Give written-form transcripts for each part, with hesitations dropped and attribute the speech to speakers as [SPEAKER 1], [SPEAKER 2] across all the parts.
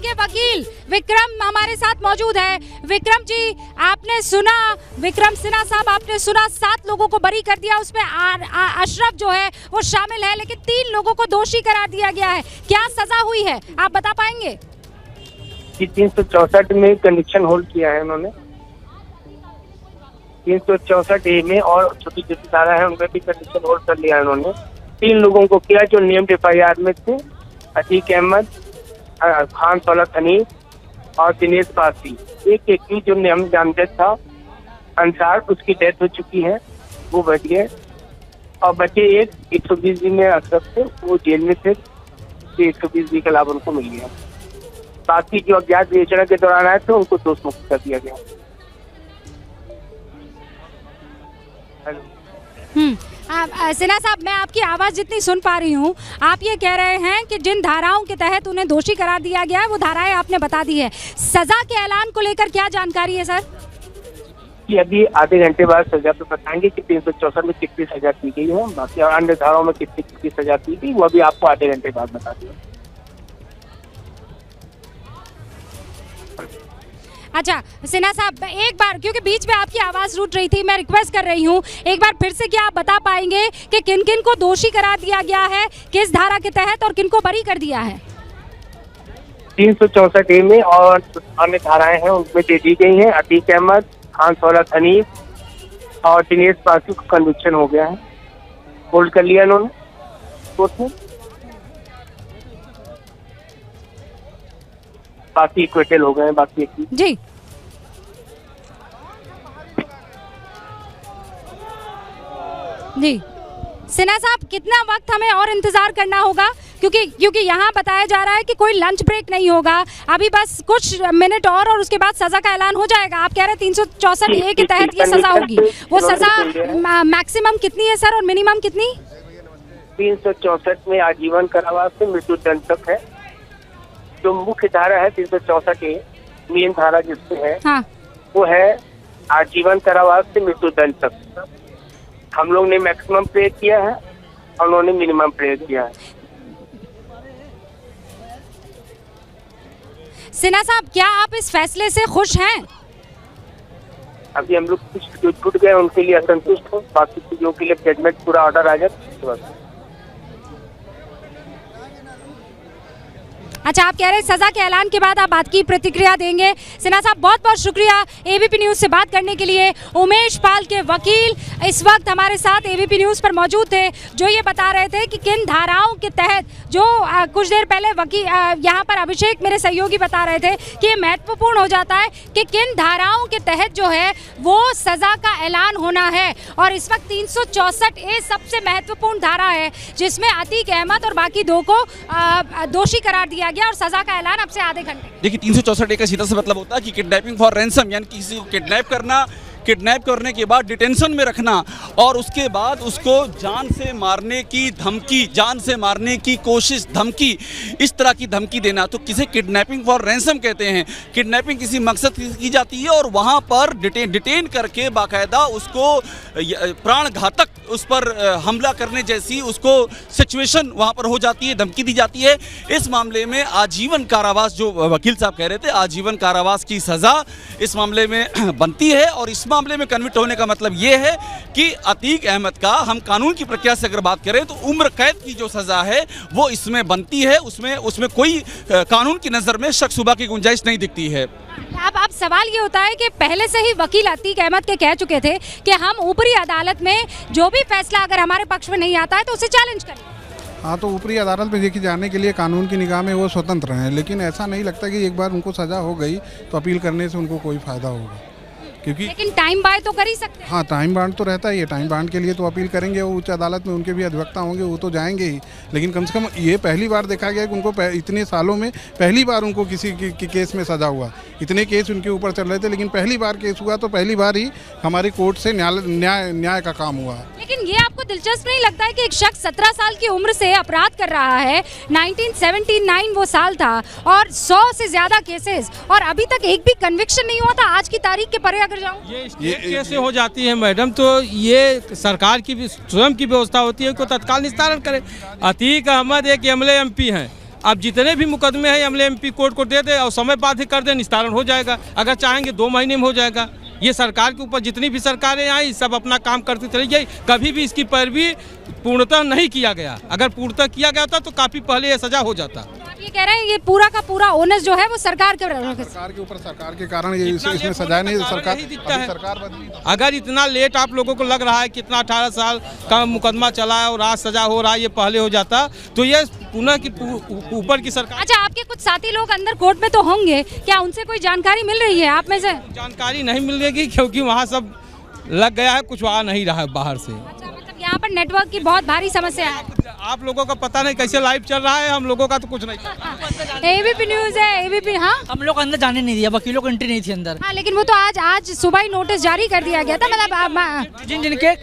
[SPEAKER 1] के वकील विक्रम हमारे साथ मौजूद है। विक्रम जी, आपने सुना, विक्रम सिन्हा साहब आपने सुना 7 लोगों को बरी कर दिया, उसमें अशरफ जो है वो शामिल है, लेकिन 3 लोगों को दोषी करार दिया गया है। क्या सजा हुई है, आप बता पाएंगे?
[SPEAKER 2] 364 में कन्विक्शन होल्ड किया है उन्होंने, 364A में, और छोटी छोटी धारा है उनमें भी कन्विक्शन होल्ड कर लिया है उन्होंने। 3 लोगों को किया जो नेम्ड FIR में थे, अतीक अहमद, खान सौलत हनीफ और दिनेश पासी। एक व्यक्ति जो नाम नामजद था अंसार, उसकी डेथ हो चुकी है, वो बच गए, और बचे एक 120 में अशरफ थे, वो जेल में थे, 120 का लाभ उनको मिल गया। बाकी जो अज्ञात विवेचना के दौरान आए थे उनको दोष मुक्त कर दिया गया।
[SPEAKER 1] सिन्हा साहब, मैं आपकी आवाज़ जितनी सुन पा रही हूँ, आप ये कह रहे हैं कि जिन धाराओं के तहत उन्हें दोषी करार दिया गया है वो धाराएं आपने बता दी है। सजा के ऐलान को लेकर क्या जानकारी है सर?
[SPEAKER 2] कि अभी आधे घंटे बाद सजा पे बताएंगे कि 364 में कितनी सजा की गई है, बाकी अन्य धाराओं में कितनी सजा की गई वो अभी आपको आधे घंटे बाद बता दिया।
[SPEAKER 1] अच्छा सिन्हा साहब, एक बार, क्योंकि बीच में आपकी आवाज़ रूट रही थी, मैं रिक्वेस्ट कर रही हूँ एक बार फिर से क्या आप बता पाएंगे कि किन किन को दोषी करार दिया गया है, किस धारा के तहत, और किन को बरी कर दिया है?
[SPEAKER 2] 364A में और अन्य धाराएं हैं उनमें दे दी गई हैं। अतीक अहमद, खान सौलत हनीफ और दिनेश पासी को कन्विक्शन हो गया है, होल्ड कर लिया उन्होंने कोर्ट में, बाकी इक्विटल हो गए हैं बाकी
[SPEAKER 1] जी। जी सिन्हा साहब, कितना वक्त हमें और इंतजार करना होगा, क्योंकि यहाँ बताया जा रहा है कि कोई लंच ब्रेक नहीं होगा, अभी बस कुछ मिनट और उसके बाद सजा का ऐलान हो जाएगा। आप कह रहे हैं 364A के तहत ये सजा होगी, वो सजा मैक्सिमम कितनी है सर और मिनिमम कितनी?
[SPEAKER 2] 364 में आजीवन कारावास से मृत्यु दंड तक है। जो मुख्य धारा है 364A मेन धारा जिसमें है,
[SPEAKER 1] हाँ,
[SPEAKER 2] वो है आजीवन कारावास से मृत्यु दंड तक। हम लोग ने मैक्सिमम प्रेयर किया है और उन्होंने मिनिमम प्रेयर किया है।
[SPEAKER 1] सिन्हा साहब, क्या आप इस फैसले से खुश हैं?
[SPEAKER 2] अभी हम लोग कुछ जो छूट गए उनके लिए असंतुष्ट हो, बाकी चीजों के लिए जजमेंट पूरा ऑर्डर आ जाए।
[SPEAKER 1] अच्छा, आप कह रहे हैं सजा के ऐलान के बाद आप बात की प्रतिक्रिया देंगे। सिन्हा साहब, बहुत बहुत शुक्रिया ABP न्यूज़ से बात करने के लिए। उमेश पाल के वकील इस वक्त हमारे साथ ABP न्यूज़ पर मौजूद थे, जो ये बता रहे थे कि किन धाराओं के तहत, जो कुछ देर पहले वकील यहाँ पर अभिषेक मेरे सहयोगी बता रहे थे कि ये महत्वपूर्ण हो जाता है कि किन धाराओं के तहत जो है वो सजा का ऐलान होना है। और इस वक्त 364A सबसे महत्वपूर्ण धारा है, जिसमें अतीक अहमद और बाकी 2 को दोषी करार दिया गया और सजा का ऐलान अब से आधे घंटे।
[SPEAKER 3] देखिए, 364A का सीधा सा मतलब होता है कि किडनैपिंग फॉर रैंसम, यानी किसी को किडनैप करना, किडनैप करने के बाद डिटेंशन में रखना और उसके बाद उसको जान से मारने की धमकी, जान से मारने की कोशिश, धमकी, इस तरह की धमकी देना, तो किसे किडनैपिंग फॉर रैंसम कहते हैं। किडनैपिंग किसी मकसद की जाती है और वहाँ पर डिटेन करके बाकायदा उसको प्राणघातक उस पर हमला करने जैसी उसको सिचुएशन वहाँ पर हो जाती है, धमकी दी जाती है। इस मामले में आजीवन कारावास, जो वकील साहब कह रहे थे, आजीवन कारावास की सज़ा इस मामले में बनती है। और इस मामले में कन्विक्ट होने का मतलब ये है कि अतीक अहमद का, हम कानून की प्रक्रिया से अगर बात करें तो उम्र कैद की जो सज़ा है वो इसमें बनती है, उसमें कोई कानून की नज़र में शक शुबा की गुंजाइश नहीं दिखती है।
[SPEAKER 1] अब सवाल ये होता है कि पहले से ही वकील अतीक अहमद के कह चुके थे कि हम ऊपरी अदालत में जो भी फैसला अगर हमारे पक्ष में नहीं आता है तो उसे चैलेंज करेंगे।
[SPEAKER 4] हाँ, तो ऊपरी अदालत में देखी जाने के लिए कानून की निगाह में वो स्वतंत्र हैं, लेकिन ऐसा नहीं लगता कि एक बार उनको सज़ा हो गई तो अपील करने से उनको कोई फ़ायदा होगा, क्योंकि
[SPEAKER 1] लेकिन टाइम बाय तो कर ही सकते हैं।
[SPEAKER 4] हाँ, टाइम बाउंड तो रहता ही है, टाइम बाउंड के लिए तो अपील करेंगे, वो उच्च अदालत में उनके भी अधिवक्ता होंगे, वो तो जाएंगे ही। लेकिन कम से कम ये पहली बार देखा गया कि उनको इतने सालों में पहली बार उनको किसी की केस में सजा हुआ। इतने केस उनके ऊपर चल रहे थे, लेकिन पहली बार केस हुआ तो पहली बार ही हमारी कोर्ट से न्याय का काम हुआ।
[SPEAKER 1] लेकिन ये आपको दिलचस्प नहीं लगता है कि एक शख्स 17 साल की उम्र से अपराध कर रहा है, 1979 वो साल था और 100 से ज़्यादा केसेस, और अभी तक एक भी कन्विक्शन नहीं हुआ था। आज की तारीख के परे अगर जाऊँ,
[SPEAKER 5] ये कैसे हो जाती है मैडम? तो ये सरकार की भी स्वयं की व्यवस्था होती है, उनको तत्काल निस्तारण करे। अतीक अहमद एक MLA MP हैं, अब जितने भी मुकदमे हैं अमले MP कोर्ट को दे दे और समय बाधित कर दे, निस्तारण हो जाएगा। अगर चाहेंगे 2 महीने में हो जाएगा। ये सरकार के ऊपर जितनी भी सरकारें आई सब अपना काम करती चली गई, कभी भी इसकी पैरवी पूर्णतः नहीं किया गया। अगर पूर्णतः किया गया होता तो काफ़ी पहले ये सजा हो जाता।
[SPEAKER 1] आप ये कह रहे हैं ये पूरा का पूरा ओनस जो है वो सरकार के
[SPEAKER 4] ऊपर, सरकार के कारण ये इसमें सजा नहीं, सरकार बदली।
[SPEAKER 5] अगर इतना लेट आप लोगों को लग रहा है कितना 18 साल का मुकदमा चला है और आज सजा हो रहा है, ये पहले हो जाता तो ये पुनः की ऊपर की सरकार।
[SPEAKER 1] अच्छा, आपके कुछ साथी लोग अंदर कोर्ट में तो होंगे, क्या उनसे कोई जानकारी मिल रही है आप में से?
[SPEAKER 5] जानकारी नहीं मिलेगी क्योंकि वहाँ सब लग गया है, कुछ आ नहीं रहा है बाहर से।
[SPEAKER 1] अच्छा, मतलब यहाँ पर नेटवर्क की बहुत भारी समस्या है।
[SPEAKER 5] आप लोगों का पता नहीं कैसे लाइव चल रहा है, हम लोगों का तो कुछ नहीं।
[SPEAKER 1] ABP न्यूज है, ABP। हाँ,
[SPEAKER 6] हम लोग अंदर जाने नहीं दिया, वकीलों को एंट्री नहीं थी अंदर।
[SPEAKER 1] हाँ, लेकिन वो तो आज सुबह ही नोटिस जारी कर दिया गया था। मतलब
[SPEAKER 6] जिनके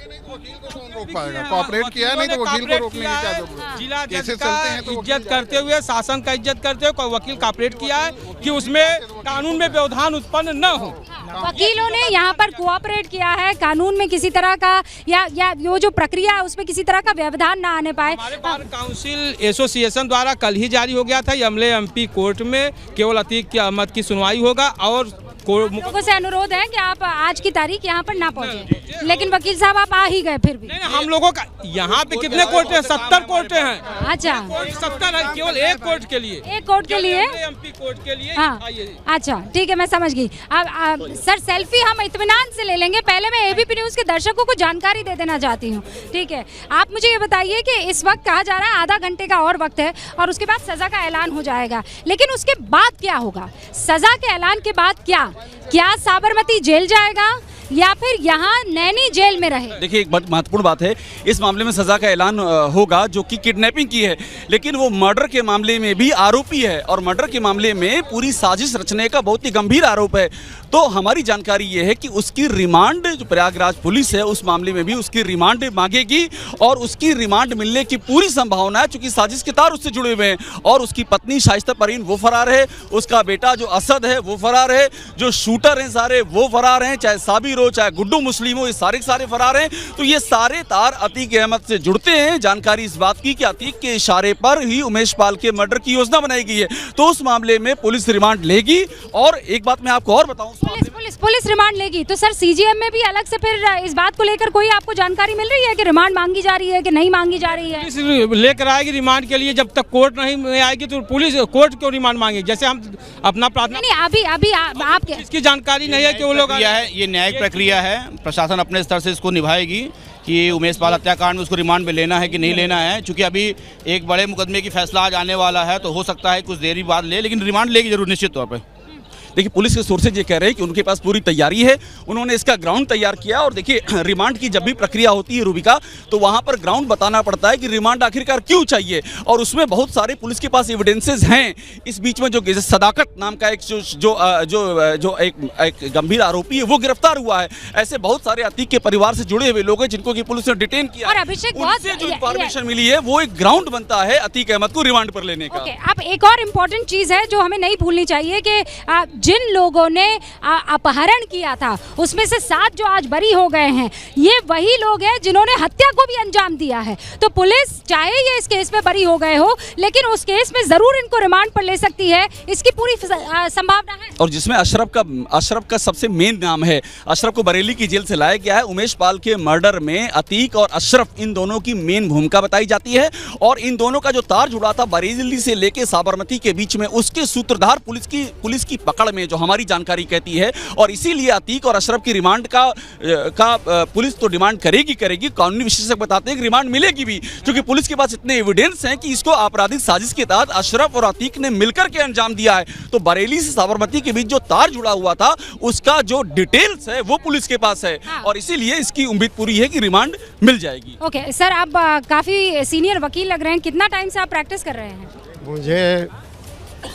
[SPEAKER 4] रोक पाएगा, कोऑपरेट किया नहीं तो वकील को रोकने की क्या जरूरत?
[SPEAKER 5] जिला जज का इज्जत करते हुए, शासन का इज्जत करते हुए वकील कोऑपरेट किया है कि उसमें कानून में व्यवधान उत्पन्न न हो।
[SPEAKER 1] वकीलों ने यहाँ पर कोऑपरेट किया है, कानून में किसी तरह का या वो जो प्रक्रिया है उसमें किसी तरह का व्यवधान ना आने पाए।
[SPEAKER 5] हमारे बार काउंसिल एसोसिएशन द्वारा कल ही जारी हो गया था, ये अमले MP कोर्ट में केवल अतीक की अहमद की सुनवाई होगा और
[SPEAKER 1] लोगों से अनुरोध है कि आप आज की तारीख यहाँ पर ना पहुँचे। लेकिन वकील साहब आप आ ही गए फिर भी।
[SPEAKER 5] नहीं, हम लोगों का यहाँ पे कितने कोर्ट हैं? 70 कोर्ट हैं।
[SPEAKER 1] अच्छा,
[SPEAKER 5] 70 है केवल एक कोर्ट के लिए,
[SPEAKER 1] एक कोर्ट के लिए,
[SPEAKER 5] MP कोर्ट के लिए।
[SPEAKER 1] हाँ, अच्छा ठीक है, मैं समझ गई। अब सर सेल्फी हम इत्मीनान से ले लेंगे, पहले मैं ABP न्यूज के दर्शकों को जानकारी दे देना चाहती हूँ। ठीक है, आप मुझे ये बताइए कि इस वक्त कहा जा रहा है आधा घंटे का और वक्त है और उसके बाद सजा का ऐलान हो जाएगा, लेकिन उसके बाद क्या होगा? सजा के ऐलान के बाद क्या साबरमती जेल जाएगा या फिर यहाँ नैनी जेल में रहे?
[SPEAKER 3] देखिए, एक महत्वपूर्ण बात है, इस मामले में सजा का ऐलान होगा जो कि किडनैपिंग की है, लेकिन वो मर्डर के मामले में भी आरोपी है और मर्डर के मामले में पूरी साजिश रचने का बहुत ही गंभीर आरोप है। तो हमारी जानकारी ये है कि उसकी रिमांड, जो प्रयागराज पुलिस है उस मामले में भी उसकी रिमांड मांगेगी और उसकी रिमांड मिलने की पूरी संभावना है, चूंकि साजिश के तार उससे जुड़े हुए हैं। और उसकी पत्नी शाइस्ता परवीन वो फरार है, उसका बेटा जो असद है वो फरार है, जो शूटर हैं सारे वो फरार हैं, चाहे साबिर हो चाहे गुड्डू मुस्लिम हो, ये सारे सारे फरार हैं। तो ये सारे तार अतीक अहमद से जुड़ते हैं। जानकारी इस बात की कि अतीक के इशारे पर ही उमेश पाल के मर्डर की योजना बनाई गई है। तो उस मामले में पुलिस रिमांड लेगी। और एक बात मैं आपको और बताऊं,
[SPEAKER 1] पुलिस रिमांड लेगी तो सर CGM में भी अलग से फिर इस बात को लेकर कोई आपको जानकारी मिल रही है कि रिमांड मांगी जा रही है कि नहीं मांगी जा रही है?
[SPEAKER 5] पुलिस लेकर आएगी रिमांड के लिए, जब तक कोर्ट नहीं आएगी तो पुलिस कोर्ट को रिमांड मांगेगी। जैसे हम अपना प्रार्थना
[SPEAKER 1] नहीं, अभी आप
[SPEAKER 5] इसकी जानकारी नहीं है कि वो लोग
[SPEAKER 7] ये न्यायिक प्रक्रिया है, प्रशासन अपने स्तर से इसको निभाएगी कि उमेश पाल हत्याकांड में उसको रिमांड में लेना है कि नहीं लेना है। चूंकि अभी एक बड़े मुकदमे की फैसला आज आने वाला है तो हो सकता है कुछ देरी बाद ले, लेकिन रिमांड लेगी जरूर निश्चित तौर पर।
[SPEAKER 3] देखिए, पुलिस के सोर्सेज ये कह रहे हैं कि उनके पास पूरी तैयारी है, उन्होंने इसका ग्राउंड तैयार किया। और देखिए, रिमांड की जब भी प्रक्रिया होती है रूबिका, तो वहां पर ग्राउंड बताना पड़ता है कि रिमांड आखिरकार क्यों चाहिए, और उसमें बहुत सारे पुलिस के पास एविडेंसेस हैं। इस बीच में जो सदाकत नाम का एक जो एक गंभीर आरोपी है वो गिरफ्तार हुआ है। ऐसे बहुत सारे अतीक के परिवार से जुड़े हुए लोग हैं जिनको की पुलिस ने डिटेन किया।
[SPEAKER 1] और अभिषेक,
[SPEAKER 3] उनसे जो इंफॉर्मेशन मिली है वो एक ग्राउंड बनता है अतीक अहमद को रिमांड पर लेने का।
[SPEAKER 1] अब एक और इम्पोर्टेंट चीज है जो हमें नहीं भूलनी चाहिए कि जिन लोगों ने अपहरण किया था उसमें से 7 जो आज बरी हो गए हैं, ये वही लोग हैं जिन्होंने हत्या को भी अंजाम दिया है। तो पुलिस चाहे ये इस केस में बरी हो गए हो, लेकिन उस केस में जरूर इनको रिमांड पर ले सकती है, इसकी पूरी संभावना है।
[SPEAKER 3] और जिसमें अशरफ का सबसे मेन नाम है। अशरफ को बरेली की जेल से लाया गया है। उमेश पाल के मर्डर में अतीक और अशरफ, इन दोनों की मेन भूमिका बताई जाती है। और इन दोनों का जो तार जुड़ा था बरेली से लेके साबरमती के बीच में, उसके सूत्रधार पुलिस की पकड़ में, जो हमारी जानकारी कहती है। और इसीलिए अतीक और अशरफ की रिमांड का पुलिस तो डिमांड करेगी। कानूनी विशेषज्ञ बताते हैं कि रिमांड मिलेगी भी, क्योंकि पुलिस के पास इतने एविडेंस हैं कि इसको आपराधिक साजिश के तहत अशरफ और अतीक ने मिलकर के अंजाम दिया है। तो बरेली से साबरमती के बीच जो तार जुड़ा हुआ था उसका जो डिटेल्स है वो पुलिस के पास है।
[SPEAKER 1] हाँ।
[SPEAKER 3] और इसीलिए इसकी उम्मीद पूरी है कि रिमांड मिल जाएगी।
[SPEAKER 1] ओके सर, आप काफी सीनियर वकील लग रहे हैं, कितना टाइम से आप प्रैक्टिस कर रहे हैं?
[SPEAKER 8] मुझे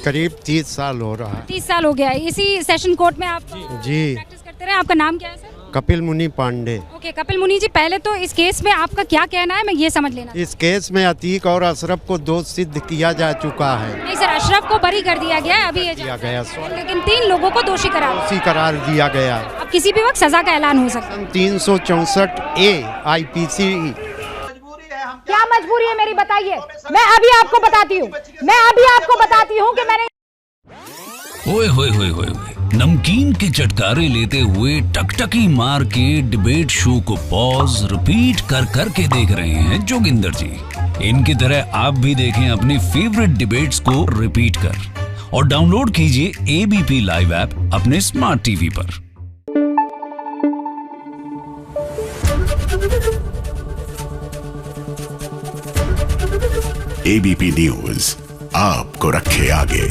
[SPEAKER 8] करीब 30 साल हो रहा है।
[SPEAKER 1] 30 साल हो गया है इसी सेशन कोर्ट में आप
[SPEAKER 8] जी
[SPEAKER 1] प्रैक्टिस करते रहे। आपका नाम क्या है सर?
[SPEAKER 8] कपिल मुनि पांडे।
[SPEAKER 1] ओके कपिल मुनि जी, पहले तो इस केस में आपका क्या कहना है, मैं ये समझ लेना।
[SPEAKER 8] इस केस में अतीक और अशरफ को दोष सिद्ध किया जा चुका है।
[SPEAKER 1] नहीं सर, अशरफ को बरी कर दिया गया है अभी ये
[SPEAKER 8] दिया गया,
[SPEAKER 1] लेकिन 3 लोगों को दोषी
[SPEAKER 8] करार दिया गया।
[SPEAKER 1] अब किसी भी वक्त सजा का ऐलान हो सकता है।
[SPEAKER 8] 364A IPC
[SPEAKER 1] क्या मजबूरी है मेरी, बताइए। मैं अभी आपको बताती हूँ कि मैंने
[SPEAKER 9] ओए होए होए होए नमकीन के चटकारे लेते हुए टकटकी मार के डिबेट शो को पॉज रिपीट कर करके देख रहे हैं जोगिंदर जी। इनकी तरह आप भी देखें अपनी फेवरेट डिबेट्स को रिपीट कर और डाउनलोड कीजिए एबीपी लाइव ऐप अपने स्मार्ट टीवी पर।
[SPEAKER 10] एबीपी न्यूज आपको रखे आगे।